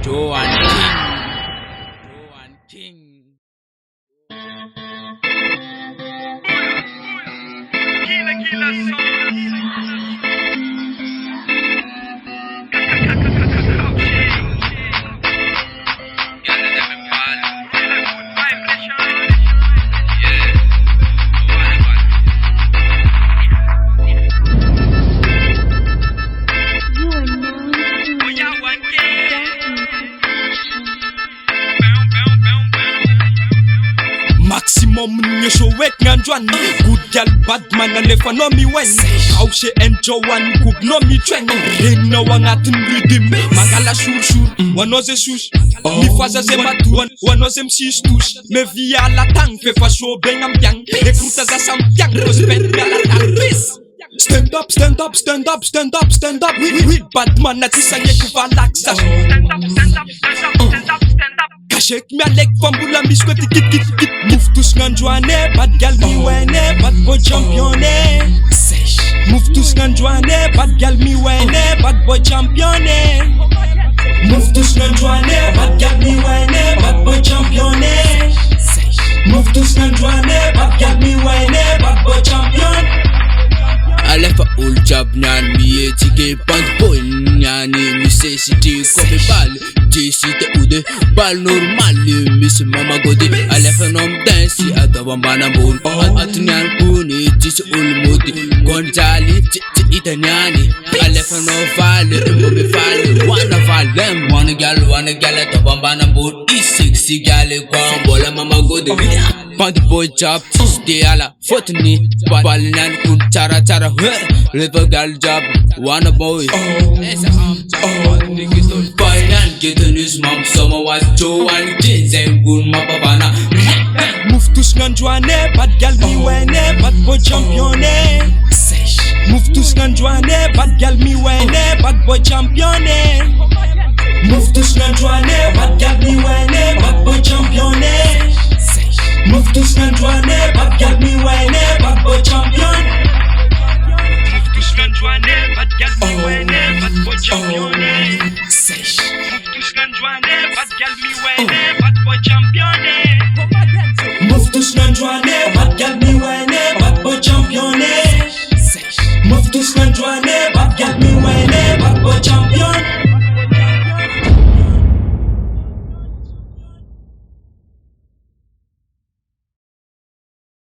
Joan King. Killer Maximum nye showet ngan jwan. Good gal bad man and lefa no mi wen. How she enjoy one cook no mi twen. Ring no wang atin rhythm. Mangala shur wanoze shush. Mi faza ze matu wanoze mshish tush. Me via la tang fe fa show bengam yang. Rekruta za sam yang prospect me la tang. Peace. Stand up, stand up, stand up, stand up, stand up. We bad man na tisanye kuva laksa. Stand up, stand up, stand up, stand up, stand up. Kashek mi alek fambula mi skweti kit. Move tous nganjwane, bad gal mi wene, bad boy champione. Move tous nganjwane, bad gal mi wene, bad boy champione. Move tous nganjwane, bad gal mi wene, bad boy champione. Move tous nganjwane, bad gal mi wene, bad boy champion. I left a old job nyan mi etige band boy nyani mi say city come bal JC te ude bal normal mi se mama gode I left a nom dance at the bambana bone at nyan kuni jis ul modi gonjali itanyani I left a no vale mo me vale wanna gal at the bambana bone is sexy gal bola mama gode band boy job stay ala fotni bal nyan kun chara little gal job, wanna boy. Boy and get a news mom, summer was Joan King, and good mapabana. Move tous nganjwane, bad gal mi wene, bad boy champione. Move tous nganjwane, bad gal mi wene, bad boy champione. Move tous nganjwane, bad gal mi wene, bad boy champione. Move tous nganjwane, bad gal mi wene, bad boy champion. Bad gal mi wene, bad boy champion.